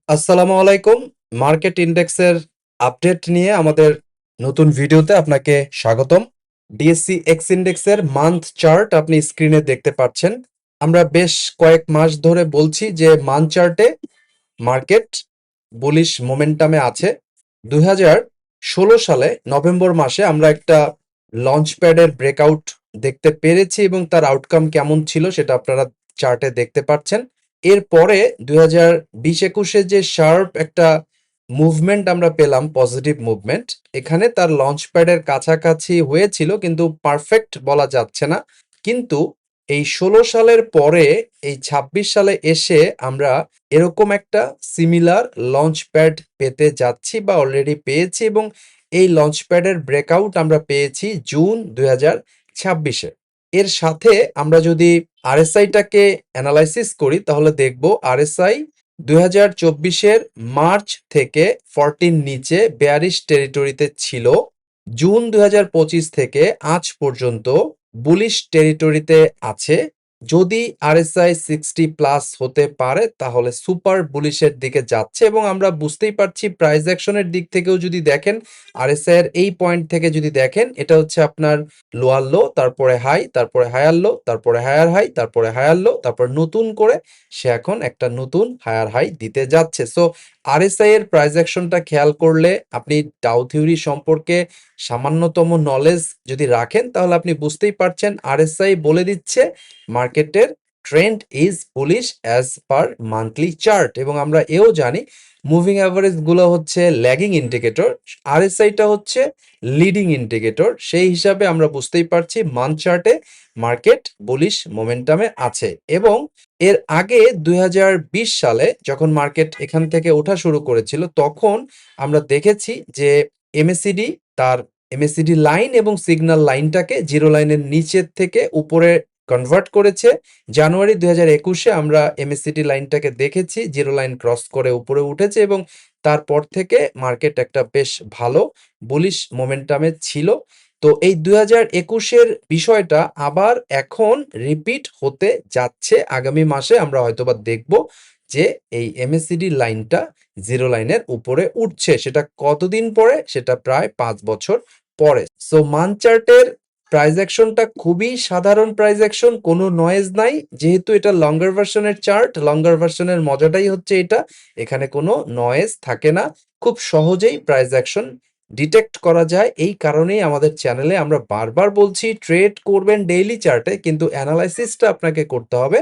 আসসালামু আলাইকুম। Market ইন্ডেক্সের update নিয়ে আমাদের নতুন ভিডিওতে আপনাকে স্বাগতম। ডিএসসি এক্স ইন্ডেক্সের মান্থ চার্ট আপনি স্ক্রিনে দেখতে পাচ্ছেন। আমরা বেশ কয়েক মাস ধরে বলছি যে মান্থ চার্টে মার্কেট বুলিশ মোমেন্টামে আছে। 2016 সালে নভেম্বর মাসে আমরা একটা লঞ্চ প্যাডের ব্রেকআউট দেখতে পেরেছি এবং তার আউটকাম কেমন ছিল সেটা আপনারা চার্টে দেখতে পাচ্ছেন। এরপরে 2020-21 যে শার্প একটা মুভমেন্ট আমরা পেলাম, পজিটিভ মুভমেন্ট, এখানে তার লঞ্চ প্যাডের কাছাকাছি হয়েছিল কিন্তু পারফেক্ট বলা যাচ্ছে না। কিন্তু এই 16 সালের পরে এই 26 সালে এসে আমরা এরকম একটা সিমিলার লঞ্চ প্যাড পেতে যাচ্ছি বা অলরেডি পেয়েছি এবং এই লঞ্চ প্যাডের ব্রেকআউট আমরা পেয়েছি জুন 2026-এ। এর সাথে আমরা যদি আরএসআইটাকে অ্যানালাইসিস করি তাহলে দেখব আরএসআই 2024-এর মার্চ থেকে 40 নিচে বেয়ারিশ টেরিটরিতে ছিল। জুন 2025 থেকে আজ পর্যন্ত বুলিশ টেরিটরিতে আছে। যদি আরএসআই 60 প্লাস হতে পারে তাহলে সুপার বুলিশের দিকে যাচ্ছে এবং আমরা বুঝতেই পারছি প্রাইস অ্যাকশনের দিক থেকেও যদি দেখেন আরএসআই এর এই পয়েন্ট থেকে যদি দেখেন এটা হচ্ছে আপনার লোয়ার লো, তারপরে হাই, তারপরে হায়ার লো, তারপরে হায়ার হাই, তারপরে হায়ার লো, তারপর নতুন করে সে এখন একটা নতুন হায়ার হাই দিতে যাচ্ছে। সো আরএসআই এর প্রাইস অ্যাকশনটা খেয়াল করলে আপনি ডাউ থিওরি সম্পর্কে সামান্যতম নলেজ যদি রাখেন তাহলে আপনি বুঝতেই পারছেন আরএসআই বলে দিচ্ছে মার্কেটের trend is bullish as per monthly chart এবং আমরা এও জানি মুভিং অ্যাভারেজ গুলো হচ্ছে ল্যাগিং ইন্ডিকেটর, আরএসআইটা হচ্ছে লিডিং ইন্ডিকেটর। সেই হিসাবে আমরা বুঝতেই পারছি মান্থ চার্টে মার্কেট বুলিশ মোমেন্টামে আছে এবং এর আগে 2020 সালে যখন মার্কেট এখান থেকে ওঠা শুরু করেছিল তখন আমরা দেখেছি যে এমএসিডি তার এমএসিডি লাইন এবং সিগন্যাল লাইনটাকে জিরো লাইনের নিচের থেকে উপরে কনভার্ট করেছে। জানুয়ারি 2021-এ আমরা এমএসিডি লাইনটাকে দেখেছি জিরো লাইন ক্রস করে উপরে উঠেছে এবং তারপর থেকে মার্কেট একটা বেশ ভালো বুলিশ মোমেন্টামে ছিল। তো এই 2021-এর বিষয়টা আবার এখন রিপিট হতে যাচ্ছে। আগামী মাসে আমরা হয়তোবা দেখব যে এই এমএসিডি লাইনটা জিরো লাইনের উপরে উঠছে। সেটা কতদিন পরে? সেটা প্রায় 5 বছর পরে। সো মান্থ চার্টের প্রাইস অ্যাকশনটা খুবই সাধারণ প্রাইস অ্যাকশন, কোনো নয়েজ নাই। যেহেতু এটা লঙ্গার ভার্সনের চার্ট, লঙ্গার ভার্সনের মজাটাই হচ্ছে এটা, এখানে কোনো নয়েজ থাকে না। খুব সহজেই প্রাইস অ্যাকশন ডিটেক্ট করা যায়। এই কারণেই আমাদের চ্যানেলে আমরা বারবার বলছি ট্রেড করবেন ডেইলি চার্টে কিন্তু অ্যানালাইসিসটা আপনাকে করতে হবে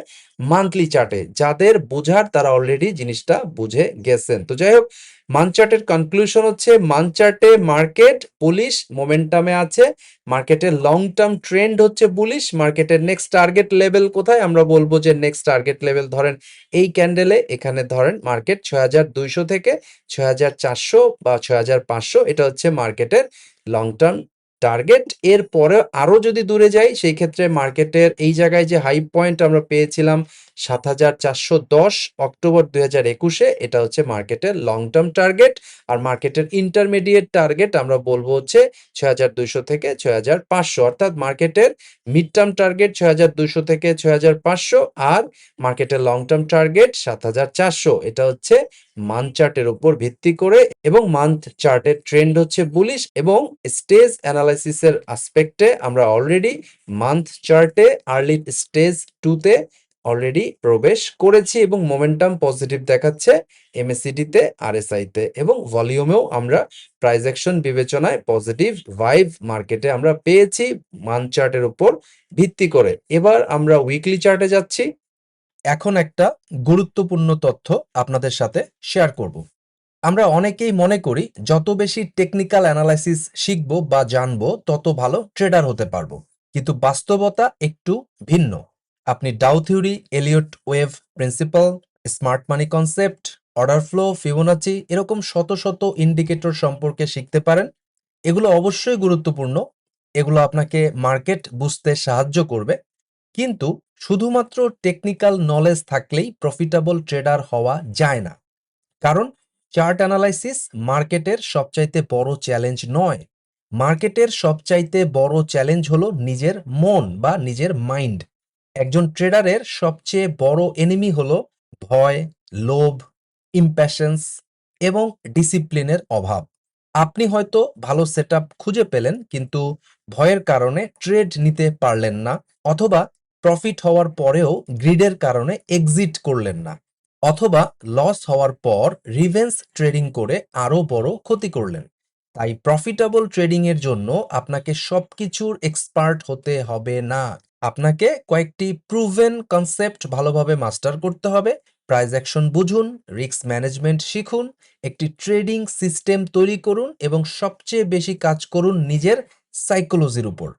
মান্থলি চার্টে। যাদের বোঝার তারা অলরেডি জিনিসটা বুঝে গেছেন। তো যাই হোক, মান্থ চার্টের কনক্লুশন হচ্ছে মান্থ চার্টে মার্কেট বুলিশ মোমেন্টামে আছে। মার্কেটের লং টার্ম ট্রেন্ড হচ্ছে বুলিশ। মার্কেটের নেক্সট টার্গেট লেভেল কোথায়? আমরা বলবো যে নেক্সট টার্গেট লেভেল ধরেন এই ক্যান্ডেলে, এখানে ধরেন মার্কেট 6200 থেকে 6400 বা 6500, এটা হচ্ছে মার্কেটের লং টার্ম টার্গেট। এর পরে আরো যদি দূরে যাই সেই ক্ষেত্রে মার্কেটের এই জায়গায় যে হাই পয়েন্ট আমরা পেয়েছিলাম 7410 অক্টোবর 2021-এ, এটা হচ্ছে মার্কেটের লং টার্ম টার্গেট। আর মার্কেটের ইন্টারমিডিয়েট টার্গেট আমরা বলবো হচ্ছে 6200 থেকে 6500, অর্থাৎ মার্কেটের মিড টার্ম টার্গেট 6200 থেকে 6500 আর মার্কেটের লং টার্ম টার্গেট 7400। এটা হচ্ছে মান্থ চার্টের উপর ভিত্তি করে এবং মান্থ চার্টের ট্রেন্ড হচ্ছে বুলিশ এবং স্টেজ অ্যানালাইসিসের আসপেক্টে আমরা অলরেডি মান্থ চার্টে আর্লি স্টেজ 2-তে অলরেডি প্রবেশ করেছি এবং মোমেন্টাম পজিটিভ দেখাচ্ছে এমএসিডিতে, আরএসআইতে এবং ভলিউমেও আমরা প্রাইস অ্যাকশন বিবেচনায় পজিটিভ ভাইব মার্কেটে আমরা পেয়েছি মান্থ চার্টের উপর ভিত্তি করে। এবার আমরা উইকলি চার্টে যাচ্ছি। এখন একটা গুরুত্বপূর্ণ তথ্য আপনাদের সাথে শেয়ার করব। আমরা অনেকেই মনে করি যত বেশি টেকনিক্যাল অ্যানালাইসিস শিখব বা জানবো তত ভালো ট্রেডার হতে পারবো, কিন্তু বাস্তবতা একটু ভিন্ন। আপনি Dow theory, Elliott wave principle, smart money concept, order flow, Fibonacci এরকম শত শত ইন্ডিকেটর সম্পর্কে শিখতে পারেন। এগুলো অবশ্যই গুরুত্বপূর্ণ, এগুলো আপনাকে মার্কেট বুঝতে সাহায্য করবে, কিন্তু শুধুমাত্র টেকনিক্যাল নলেজ থাকলেই প্রফিটেবল ট্রেডার হওয়া যায় না। কারণ চার্ট অ্যানালাইসিস মার্কেটের সবচাইতে বড় চ্যালেঞ্জ নয়। মার্কেটের সবচাইতে বড় চ্যালেঞ্জ হলো নিজের মন বা নিজের মাইন্ড। একজন ট্রেডারের সবচেয়ে বড় এনিমি হলো ভয়, লোভ, ইম্প্যাশেন্স এবং ডিসিপ্লিনের অভাব। আপনি হয়তো ভালো সেটআপ খুঁজে পেলেন কিন্তু ভয়ের কারণে ট্রেড নিতে পারলেন না, অথবা প্রফিট হওয়ার পরেও গ্রিডের কারণে এক্সিট করলেন না, অথবা লস হওয়ার পর রিভেন্স ট্রেডিং করে আরো বড় ক্ষতি করলেন। তাই প্রফিটেবল ট্রেডিং এর জন্য আপনাকে সবকিছুর এক্সপার্ট হতে হবে না। আপনাকে কয়েকটি প্রুভেন কনসেপ্ট ভালোভাবে মাস্টার করতে হবে। প্রাইস অ্যাকশন বুঝুন, রিস্ক ম্যানেজমেন্ট শিখুন, একটি ট্রেডিং সিস্টেম তৈরি করুন এবং সবচেয়ে বেশি কাজ করুন নিজের সাইকোলজির উপর।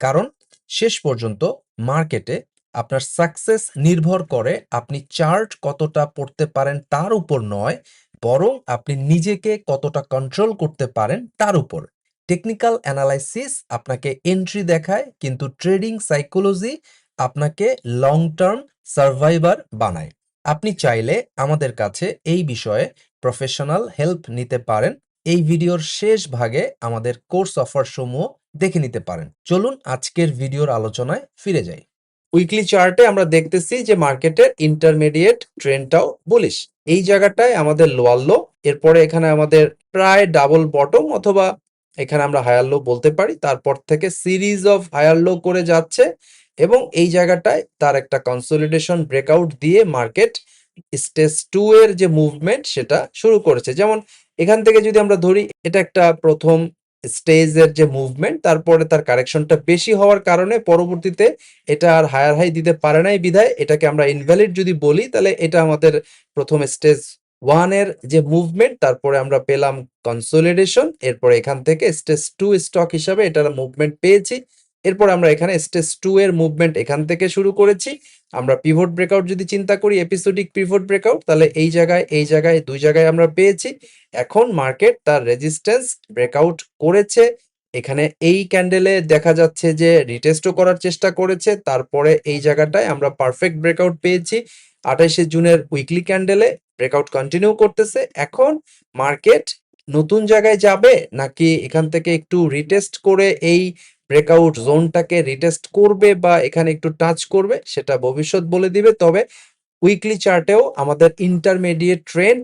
কারণ শেষ পর্যন্ত মার্কেটে আপনার সাকসেস নির্ভর করে আপনি চার্ট কতটা পড়তে পারেন তার উপর নয়, বরং আপনি নিজেকে কতটা কন্ট্রোল করতে পারেন তার উপর। টেকনিক্যাল অ্যানালাইসিস আপনাকে এন্ট্রি দেখায়, কিন্তু ট্রেডিং সাইকোলজি আপনাকে লং টার্ম সার্ভাইভার বানায়। আপনি চাইলে আমাদের কাছে এই বিষয়ে প্রফেশনাল হেল্প নিতে পারেন। এই ভিডিওর শেষ ভাগে আমাদের কোর্স অফার সমূহ দেখে নিতে পারেন। চলুন আজকের ভিডিওর আলোচনায় ফিরে যাই। উইকলি চার্টে আমরা দেখতেছি যে মার্কেটের ইন্টারমিডিয়েট ট্রেন্ডটাও বুলিশ। এই জায়গাটায় আমাদের লোয়ার লো, এরপরে এখানে আমাদের প্রায় ডাবল বটম অথবা এখানে আমরা হায়ার লো বলতে পারি, তারপর থেকে সিরিজ অফ হায়ার লো করে যাচ্ছে এবং এই জায়গাটায় তার একটা কনসলিডেশন ব্রেকআউট দিয়ে মার্কেট স্টেজ 2 এর যে মুভমেন্ট সেটা শুরু করেছে। যেমন এখান থেকে যদি আমরা ধরি, এটা একটা প্রথম স্টেজের যে মুভমেন্ট, তারপরে তার কারেকশনটা বেশি হওয়ার কারণে পরবর্তীতে এটা আর হায়ার হাই দিতে পারে নাই, বিধায় এটাকে আমরা ইনভ্যালিড যদি বলি তাহলে এটা আমাদের প্রথম স্টেজ 1 এর যে মুভমেন্ট, তারপরে আমরা পেলাম কনসোলিডেশন, এরপরে এখান থেকে স্টেজ 2 স্টক হিসাবে এটার মুভমেন্ট পেয়েছি। এরপর আমরা এখানে স্টেজ 2 এর মুভমেন্ট এখান থেকে শুরু করেছি। আমরা পিভট ব্রেকআউট যদি চিন্তা করি, এপিসোডিক পিভট ব্রেকআউট, তাহলে এই জায়গায় দুই জায়গায় আমরা পেয়েছি। এখন মার্কেট তার রেজিস্ট্যান্স ব্রেকআউট করেছে। এখানে এই ক্যান্ডেলে দেখা যাচ্ছে যে রিটেস্টও করার চেষ্টা করেছে, তারপরে এই জায়গাটায় আমরা পারফেক্ট ব্রেকআউট পেয়েছি। 28শে জুনের উইকলি ক্যান্ডেলে ব্রেকআউট কন্টিনিউ করতেছে। এখন মার্কেট নতুন জায়গায় যাবে নাকি এখান থেকে একটু রিটেস্ট করে এই ব্রেকআউট জোনটাকে রিটেস্ট করবে বা এখানে একটু টাচ করবে, সেটা ভবিষ্যৎ বলে দিবে। তবে উইকলি চার্টেও আমাদের ইন্টারমিডিয়েট ট্রেন্ড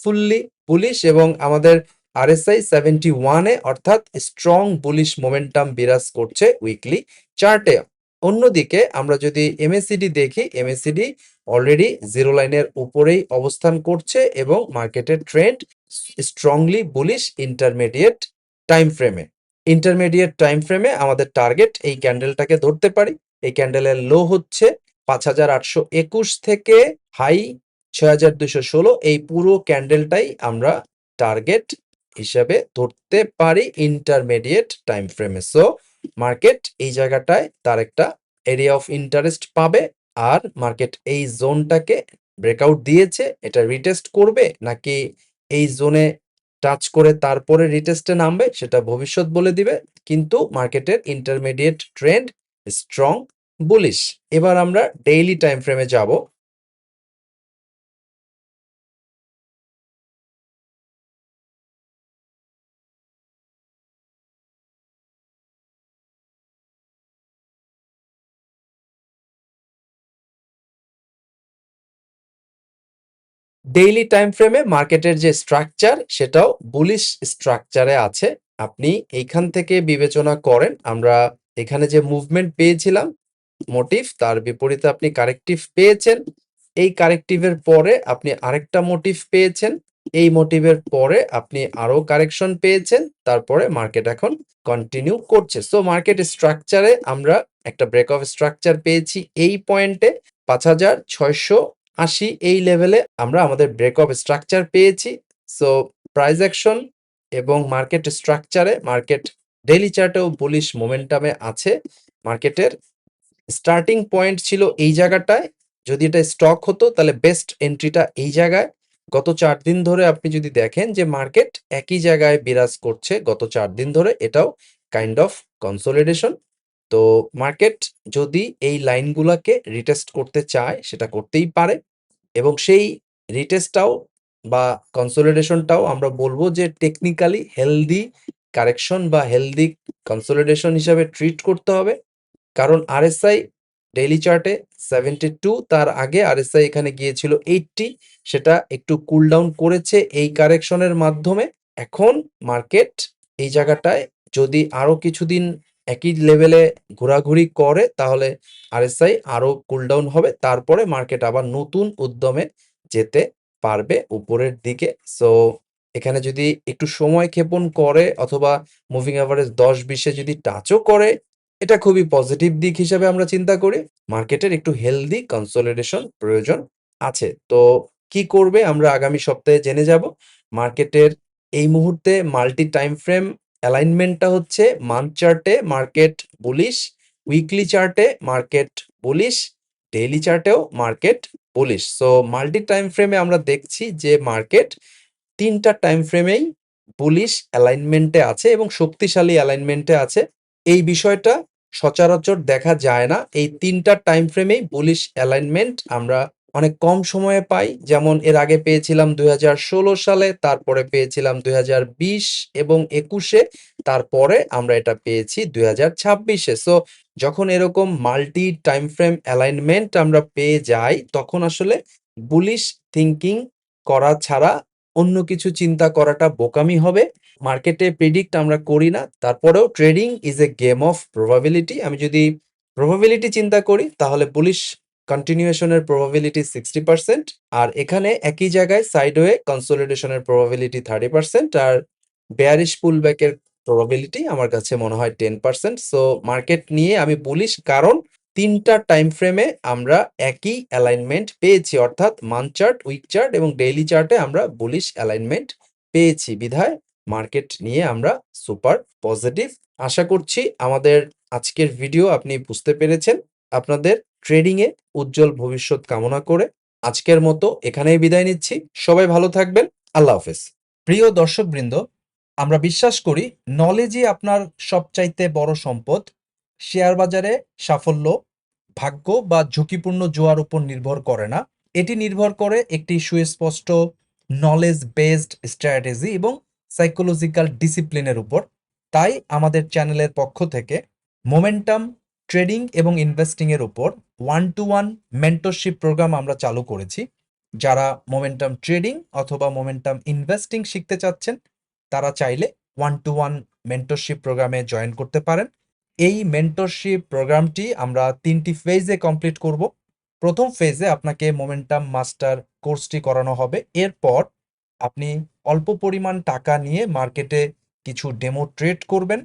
ফুললি বুলিশ এবং আমাদের আরএসআই 71 এ অর্থাৎ স্ট্রং বুলিশ মোমেন্টাম বিরাজ করছে উইকলি চার্টে। অন্যদিকে আমরা যদি এমএসিডি দেখি, এমএসিডি অলরেডি জিরো লাইনের উপরেই অবস্থান করছে এবং মার্কেটের trend strongly bullish intermediate time ফ্রেমে। ইন্টারমিডিয়েট টাইম ফ্রেমে আমাদের টার্গেট এই ক্যান্ডেলটাকে ধরতে পারি। এই ক্যান্ডেলের লো হচ্ছে 5821 থেকে হাই 6216। এই পুরো ক্যান্ডেলটাই আমরা টার্গেট হিসেবে ধরতে পারি ইন্টারমিডিয়েট টাইম ফ্রেমে। সো মার্কেট এই জায়গাটায় তার একটা এরিয়া অফ ইন্টারেস্ট পাবে, আর মার্কেট এই জোনটাকে ব্রেকআউট দিয়েছে, এটা রিটেস্ট করবে নাকি এই জোনে টাচ করে তারপরে রিটেস্টে নামবে সেটা ভবিষ্যৎ বলে দিবে। কিন্তু মার্কেটের ইন্টারমিডিয়েট ট্রেন্ড স্ট্রং বুলিশ। এবার আমরা ডেইলি টাইম ফ্রেমে যাব। ডেইলি টাইম ফ্রেমে মার্কেটের যে স্ট্রাকচার সেটাও বুলিশ স্ট্রাকচারে আছে। আপনি এইখান থেকে বিবেচনা করেন, আমরা এখানে যে মুভমেন্ট পেয়েছিলাম মোটিভ, তার বিপরীতে আপনি কারেক্টিভ পেয়েছেন। এই কারেক্টিভের পরে আপনি আরেকটা মোটিভ পেয়েছেন, এই মোটিভের পরে আপনি আরো কারেকশন পেয়েছেন, তারপরে মার্কেট এখন কন্টিনিউ করছে। সো মার্কেট স্ট্রাকচারে আমরা একটা ব্রেক অফ স্ট্রাকচার পেয়েছি এই পয়েন্টে 5680 এই লেভেলে আমরা আমাদের ব্রেক অফ স্ট্রাকচার পেয়েছি। সো প্রাইস অ্যাকশন এবং মার্কেট স্ট্রাকচারে মার্কেট ডেইলি চার্টেও বুলিশ মোমেন্টামে আছে। মার্কেটের স্টার্টিং পয়েন্ট ছিল এই জায়গাটায়, যদি এটা স্টক হতো তাহলে বেস্ট এন্ট্রিটা এই জায়গায়। গত 4 দিন ধরে আপনি যদি দেখেন যে মার্কেট একই জায়গায় বিরাজ করছে গত 4 দিন ধরে, এটাও কাইন্ড অফ কনসোলিডেশন। তো মার্কেট যদি এই লাইনগুলোকে রিটেস্ট করতে চায় সেটা করতেই পারে, এবং সেই রিটেস্টটাও বা কনসোলিডেশনটাও আমরা বলবো যে টেকনিক্যালি হেলদি কারেকশন বা হেলদি কনসোলিডেশন হিসাবে ট্রিট করতে হবে। কারণ আরএসআই ডেইলি চার্টে 72, তার আগে আরএসআই এখানে গিয়েছিল 80, সেটা একটু কুল ডাউন করেছে এই কারেকশনের মাধ্যমে। এখন মার্কেট এই জায়গাটায় যদি আরো কিছুদিন একই লেভেলে ঘোরাঘুরি করে তাহলে আরএসআই আরো কুল ডাউন হবে, তারপরে মার্কেট আবার নতুন উদ্যমে যেতে পারবে উপরের দিকে। সো এখানে যদি একটু সময় ক্ষেপণ করে অথবা মুভিং অ্যাভারেজ 10-20-এ যদি টাচও করে, এটা খুবই পজিটিভ দিক হিসেবে আমরা চিন্তা করি। মার্কেটের একটু হেলদি কনসলিডেশন প্রয়োজন আছে। তো কি করবে আমরা আগামী সপ্তাহে জেনে যাব। মার্কেটের এই মুহূর্তে মাল্টি টাইম ফ্রেম অ্যালাইনমেন্টটা হচ্ছে মান্থ চার্টে মার্কেট বুলিশ, উইকলি চার্টে মার্কেট বুলিশ, ডেইলি চার্টেও market bullish. So multi time ফ্রেমে আমরা দেখছি যে মার্কেট 3টা টাইম ফ্রেমেই বুলিশ অ্যালাইনমেন্টে আছে এবং শক্তিশালী অ্যালাইনমেন্টে আছে। এই বিষয়টা সচরাচর দেখা যায় না। এই 3টা টাইম ফ্রেমেই বুলিশ অ্যালাইনমেন্ট আমরা অনেক কম সময়ে পাই। যেমন এর আগে পেয়েছিলাম 2016 সালে, তারপরে পেয়েছিলাম 2020 এবং 21-এ, তারপরে আমরা এটা পেয়েছি 2026-এ। সো যখন এরকম মাল্টি টাইম ফ্রেম অ্যালাইনমেন্ট আমরা পেয়ে যাই তখন আসলে বুলিশ থিংকিং করা ছাড়া অন্য কিছু চিন্তা করাটা বোকামি হবে। মার্কেটে প্রেডিক্ট আমরা করি না, তারপরেও trading is a game of probability. আমি যদি প্রবাবিলিটি চিন্তা করি তাহলে বুলিশ কন্টিনিউয়েশনের প্রবাবিলিটি 60%, আর এখানে একই জায়গায় সাইডওয়ে কনসলিডেশনের প্রবাবিলিটি 30%, আর বেয়ারিশ পুলব্যাকের প্রবাবিলিটি আমার কাছে মনে হয় 10%। সো মার্কেট নিয়ে আমি বুলিশ, কারণ 3টা টাইম ফ্রেমে আমরা একই অ্যালাইনমেন্ট পেয়েছি, অর্থাৎ মান্থ চার্ট, উইক চার্ট এবং ডেইলি চার্টে আমরা বুলিশ অ্যালাইনমেন্ট পেয়েছি। বিধায় মার্কেট নিয়ে আমরা সুপার পজিটিভ। আশা করছি আমাদের আজকের ভিডিও আপনি বুঝতে পেরেছেন। আপনাদের ট্রেডিং এ উজ্জ্বল ভবিষ্যৎ কামনা করে আজকের মতো এখানেই বিদায় নিচ্ছি। সবাই ভালো থাকবেন। আল্লাহ হাফেজ। প্রিয় দর্শকবৃন্দ, আমরা বিশ্বাস করি নলেজই আপনার সবচাইতে বড় সম্পদ। শেয়ার বাজারে সাফল্য ভাগ্য বা ঝুঁকিপূর্ণ জোয়ার উপর নির্ভর করে না, এটি নির্ভর করে একটি সুস্পষ্ট নলেজ বেসড স্ট্র্যাটেজি এবং সাইকোলজিক্যাল ডিসিপ্লিনের উপর। তাই আমাদের চ্যানেলের পক্ষ থেকে মোমেন্টাম ট্রেডিং এবং ইনভেস্টিং এর উপর 1-to-1 মেন্টরশিপ প্রোগ্রাম আমরা চালু করেছি। যারা মোমেন্টাম ট্রেডিং অথবা মোমেন্টাম ইনভেস্টিং শিখতে চাচ্ছেন তারা চাইলে 1-to-1 মেন্টরশিপ প্রোগ্রামে জয়েন করতে পারেন। এই মেন্টরশিপ প্রোগ্রামটি আমরা 3টি ফেজে কমপ্লিট করব। প্রথম ফেজে আপনাকে মোমেন্টাম মাস্টার কোর্সটি করানো হবে। এরপর আপনি অল্প পরিমাণ টাকা নিয়ে মার্কেটে কিছু ডেমো ট্রেড করবেন।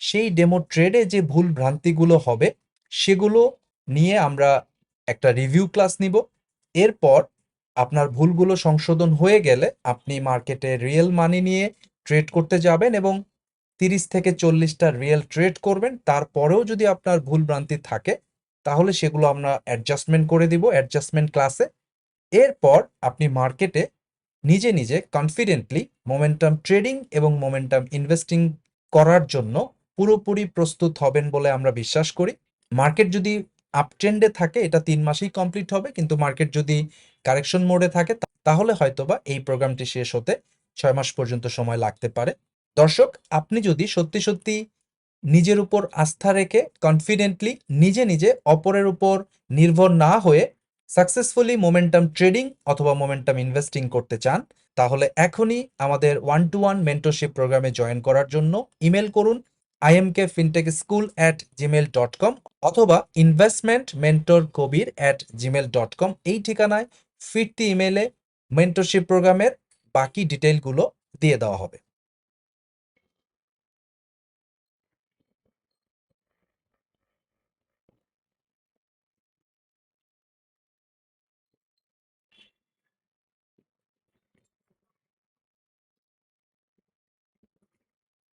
সেই ডেমো ট্রেডে যে ভুল ভ্রান্তিগুলো হবে সেগুলো নিয়ে আমরা একটা রিভিউ ক্লাস নিব। এরপর আপনার ভুলগুলো সংশোধন হয়ে গেলে আপনি মার্কেটে রিয়েল মানি নিয়ে ট্রেড করতে যাবেন এবং 30 থেকে 40টা রিয়েল ট্রেড করবেন। তারপরেও যদি আপনার ভুল ভ্রান্তি থাকে তাহলে সেগুলো আমরা অ্যাডজাস্টমেন্ট করে দিব অ্যাডজাস্টমেন্ট ক্লাসে। এরপর আপনি মার্কেটে নিজে নিজে কনফিডেন্টলি মোমেন্টাম ট্রেডিং এবং মোমেন্টাম ইনভেস্টিং করার জন্য পুরোপুরি প্রস্তুত হবেন বলে আমরা বিশ্বাস করি। মার্কেট যদি আপট্রেন্ডে থাকে এটা 3 মাসেই কমপ্লিট হবে, কিন্তু মার্কেট যদি কারেকশন মোডে থাকে তাহলে হয়তোবা এই প্রোগ্রামটি শেষ হতে 6 মাস পর্যন্ত সময় লাগতে পারে। দর্শক, আপনি যদি সত্যি সত্যি নিজের উপর আস্থা রেখে কনফিডেন্টলি নিজে নিজে অপরের উপর নির্ভর না হয়ে সাকসেসফুলি মোমেন্টাম ট্রেডিং অথবা মোমেন্টাম ইনভেস্টিং করতে চান তাহলে এখনই আমাদের 1-to-1 মেন্টরশিপ প্রোগ্রামে জয়েন করার জন্য ইমেল করুন imkfintechschool@gmail.com অথবা investmentmentorkobir@gmail.com। এই ঠিকানায় ফিরতি ইমেলে মেন্টরশিপ প্রোগ্রামের বাকি ডিটেইলগুলো দিয়ে দেওয়া হবে।